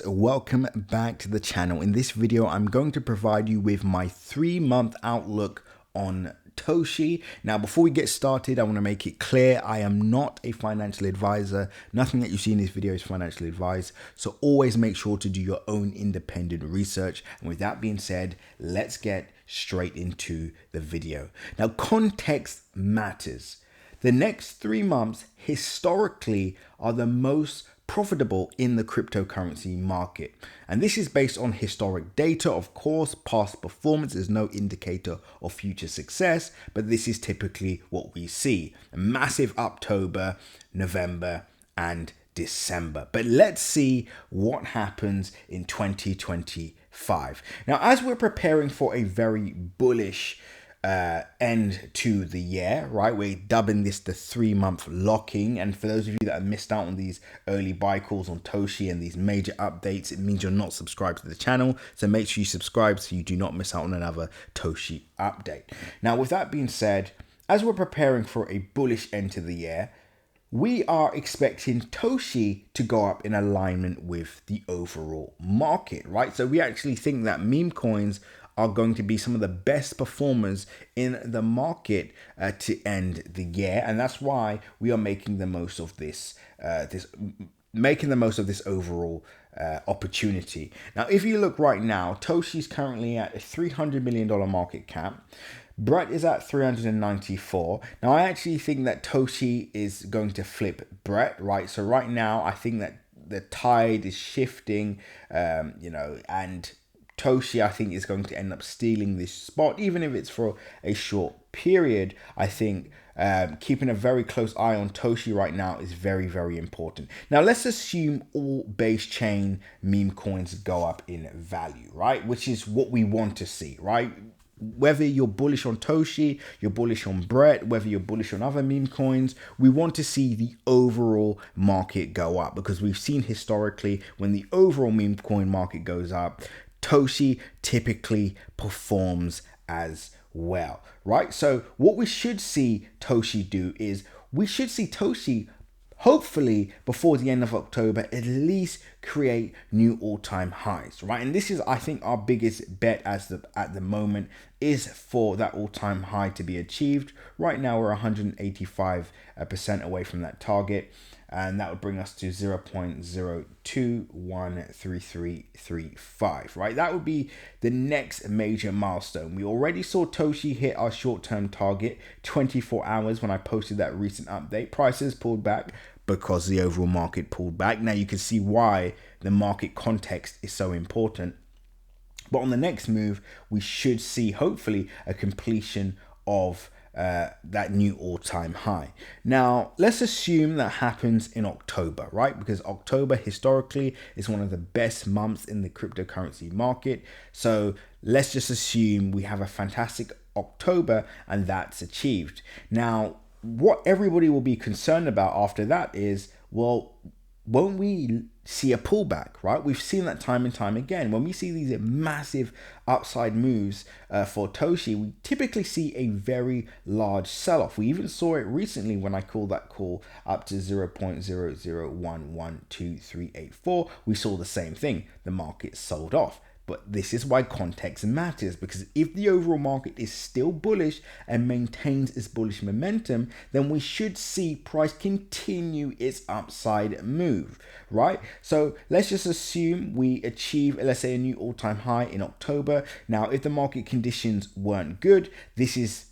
Welcome back to the channel. In this video, I'm going to provide you with my 3-month outlook on Toshi. Now, before we get started, I want to make it clear I am not a financial advisor. Nothing that you see in this video is financial advice. So always make sure to do your own independent research. And with that being said, let's get straight into the video. Now, context matters. The next 3 months historically are the most profitable in the cryptocurrency market. And this is based on historic data. Of course, past performance is no indicator of future success, but this is typically what we see. A massive October, November, and December. But let's see what happens in 2025. Now, as we're preparing for a very bullish end to the year, right? We're dubbing this the 3-month locking. And for those of you that have missed out on these early buy calls on Toshi and these major updates, it means you're not subscribed to the channel. So make sure you subscribe so you do not miss out on another Toshi update. Now, with that being said, as we're preparing for a bullish end to the year, we are expecting Toshi to go up in alignment with the overall market, right? So we actually think that meme coins are going to be some of the best performers in the market to end the year, and that's why we are making the most of this overall opportunity. Now, if you look right now, Toshi's currently at a $300 million market cap. Brett is at 394. Now, I actually think that Toshi is going to flip Brett, right? So right now, I think that the tide is shifting, and Toshi, I think, is going to end up stealing this spot, even if it's for a short period. I think keeping a very close eye on Toshi right now is very, very important. Now, let's assume all base chain meme coins go up in value, right? Which is what we want to see, right? Whether you're bullish on Toshi, you're bullish on Brett, whether you're bullish on other meme coins, we want to see the overall market go up, because we've seen historically when the overall meme coin market goes up, Toshi typically performs as well, right? So what we should see Toshi do is we should see Toshi hopefully before the end of October at least create new all-time highs, right? And this is, I think, our biggest bet at the moment is for that all-time high to be achieved. Right now we're 185% away from that target, and that would bring us to 0.0213335, right? That would be the next major milestone. We already saw Toshi hit our short-term target 24 hours when I posted that recent update. Prices pulled back because the overall market pulled back. Now you can see why the market context is so important. But on the next move, we should see hopefully a completion of that new all-time high. Now, let's assume that happens in October, right? Because October historically is one of the best months in the cryptocurrency market. So let's just assume we have a fantastic October and that's achieved. Now, what everybody will be concerned about after that is, well, won't we see a pullback, right? We've seen that time and time again. When we see these massive upside moves for Toshi, we typically see a very large sell-off. We even saw it recently when I called that call up to 0.0011238. We saw the same thing. The market sold off. But this is why context matters, because if the overall market is still bullish and maintains its bullish momentum, then we should see price continue its upside move, right? So let's just assume we achieve, let's say, a new all-time high in October. Now, if the market conditions weren't good, this is,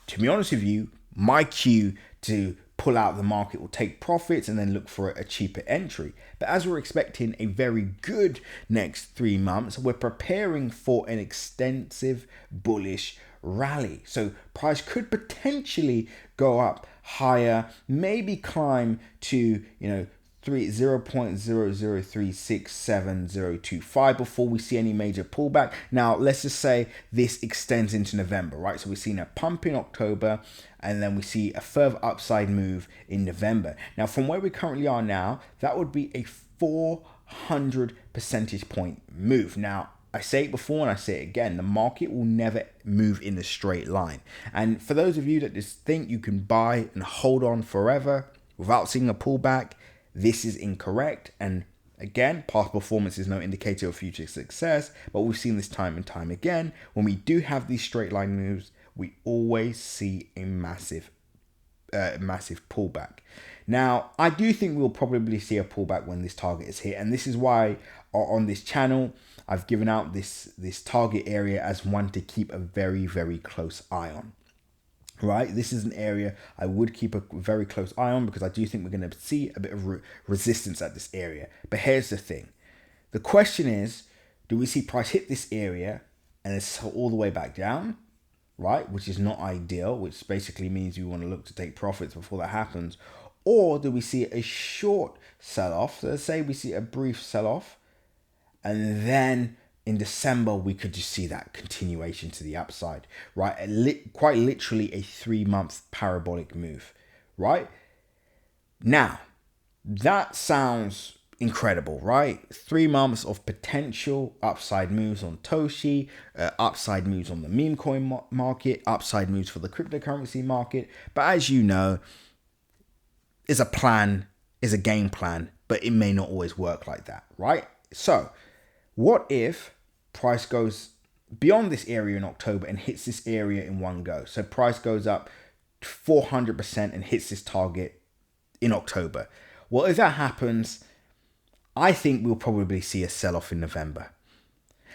to be honest with you, my cue to pull out the market, will take profits and then look for a cheaper entry. But as we're expecting a very good next 3 months, we're preparing for an extensive bullish rally. So price could potentially go up higher, maybe climb to 0.0036725 before we see any major pullback. Now, let's just say this extends into November, right? So we've seen a pump in October, and then we see a further upside move in November. Now, from where we currently are now, that would be a 400 percentage point move. Now, I say it before and I say it again, the market will never move in a straight line. And for those of you that just think you can buy and hold on forever without seeing a pullback, this is incorrect. And Again, past performance is no indicator of future success, but we've seen this time and time again. When we do have these straight line moves, we always see a massive pullback. Now, I do think we'll probably see a pullback when this target is hit, and this is why on this channel I've given out this target area as one to keep a very, very close eye on. Right, this is an area I would keep a very close eye on because I do think we're going to see a bit of resistance at this area. But here's the thing. The question is, do we see price hit this area and it's all the way back down? Right, which is not ideal, which basically means you want to look to take profits before that happens. Or do we see a short sell-off? So let's say we see a brief sell-off and then in December, we could just see that continuation to the upside, right? Quite literally a 3-month parabolic move, right? Now, that sounds incredible, right? 3 months of potential upside moves on Toshi, upside moves on the meme coin market, upside moves for the cryptocurrency market. But as you know, is a plan, is a game plan, but it may not always work like that, right? So what if price goes beyond this area in October and hits this area in one go? So price goes up 400% and hits this target in October. Well, if that happens, I think we'll probably see a sell-off in November.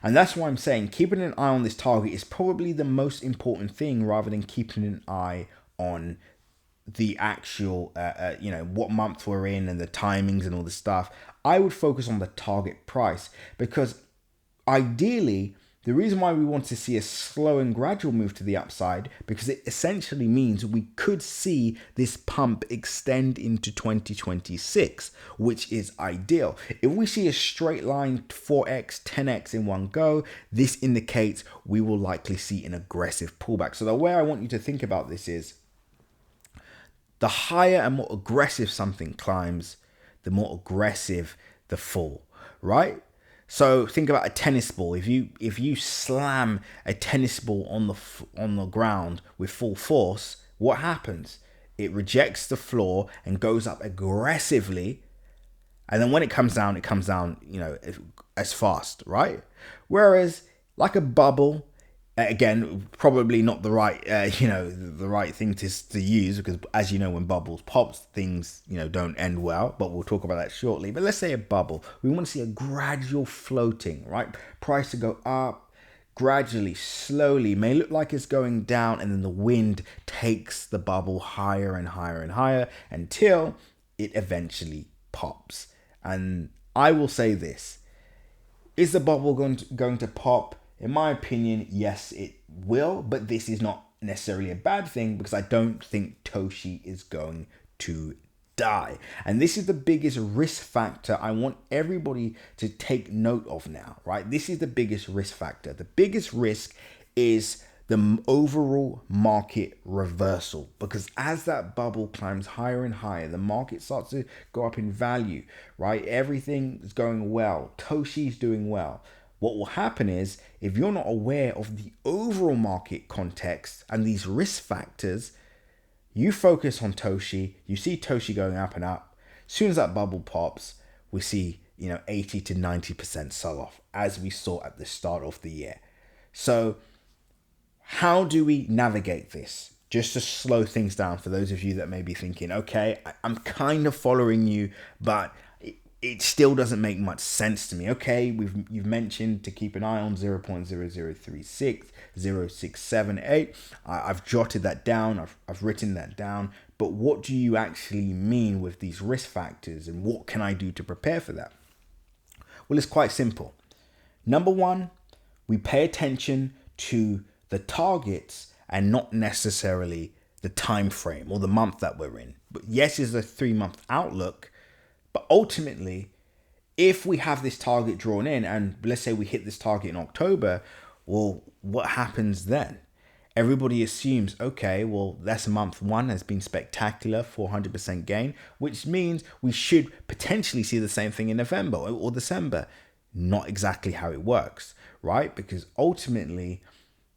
And that's why I'm saying keeping an eye on this target is probably the most important thing rather than keeping an eye on the actual, what month we're in and the timings and all this stuff. I would focus on the target price because ideally, the reason why we want to see a slow and gradual move to the upside, because it essentially means we could see this pump extend into 2026, which is ideal. If we see a straight line 4x, 10x in one go, this indicates we will likely see an aggressive pullback. So the way I want you to think about this is the higher and more aggressive something climbs, the more aggressive the fall, right? So think about a tennis ball. If you slam a tennis ball on the ground with full force, what happens? It rejects the floor and goes up aggressively, and then when it comes down, as fast, right? Whereas like a bubble, again, probably not the right, the right thing to use because, as you know, when bubbles pops, things, don't end well. But we'll talk about that shortly. But let's say a bubble. We want to see a gradual floating, right? Price to go up gradually, slowly. May look like it's going down, and then the wind takes the bubble higher and higher and higher until it eventually pops. And I will say this: is the bubble going to pop? In my opinion, yes, it will, but this is not necessarily a bad thing because I don't think Toshi is going to die. And this is the biggest risk factor I want everybody to take note of now, right? This is the biggest risk factor. The biggest risk is the overall market reversal, because as that bubble climbs higher and higher, the market starts to go up in value, right? Everything is going well. Toshi's doing well. What will happen is, if you're not aware of the overall market context and these risk factors, you focus on Toshi, you see Toshi going up and up. As soon as that bubble pops, we see 80 to 90% sell-off, as we saw at the start of the year. So how do we navigate this? Just to slow things down for those of you that may be thinking, okay, I'm kind of following you, but it still doesn't make much sense to me. Okay, you've mentioned to keep an eye on 0.0036, 0678. I've jotted that down. I've written that down. But what do you actually mean with these risk factors, and what can I do to prepare for that? Well, it's quite simple. Number one, we pay attention to the targets and not necessarily the time frame or the month that we're in. But yes, it's a 3-month outlook. But ultimately, if we have this target drawn in, and let's say we hit this target in October, well, what happens then? Everybody assumes, okay, well, that's month one has been spectacular, 400% gain, which means we should potentially see the same thing in November or December. Not exactly how it works, right? Because ultimately,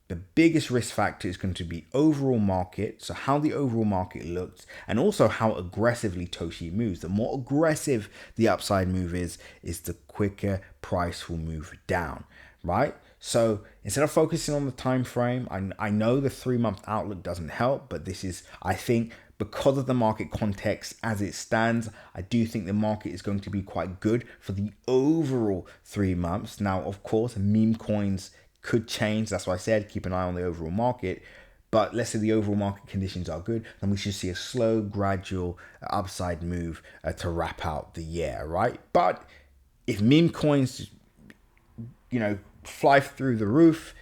The biggest risk factor is going to be overall market, so how the overall market looks, and also how aggressively Toshi moves. The more aggressive the upside move is the quicker price will move down, right? So instead of focusing on the time frame, I know the 3-month outlook doesn't help, but this is, I think, because of the market context as it stands, I do think the market is going to be quite good for the overall 3 months. Now, of course, meme coins could change. That's why I said keep an eye on the overall market. But let's say the overall market conditions are good, then we should see a slow, gradual upside move to wrap out the year, right? But if meme coins, fly through the roof,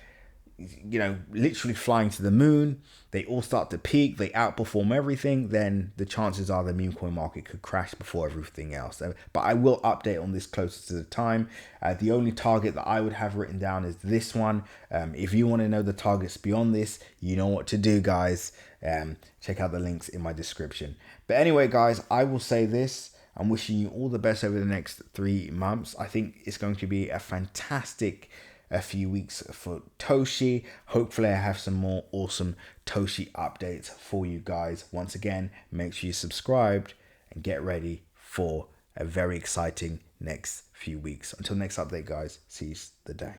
literally flying to the moon, they all start to peak, they outperform everything, then the chances are the meme coin market could crash before everything else. But I will update on this closer to the time. The only target that I would have written down is this one. If you want to know the targets beyond this, you know what to do, guys. Check out the links in my description. But anyway, guys, I will say this. I'm wishing you all the best over the next 3 months. I think it's going to be a fantastic few weeks for Toshi. Hopefully I have some more awesome Toshi updates for you guys. Once again, make sure you're subscribed and get ready for a very exciting next few weeks. Until next update, guys, seize the day.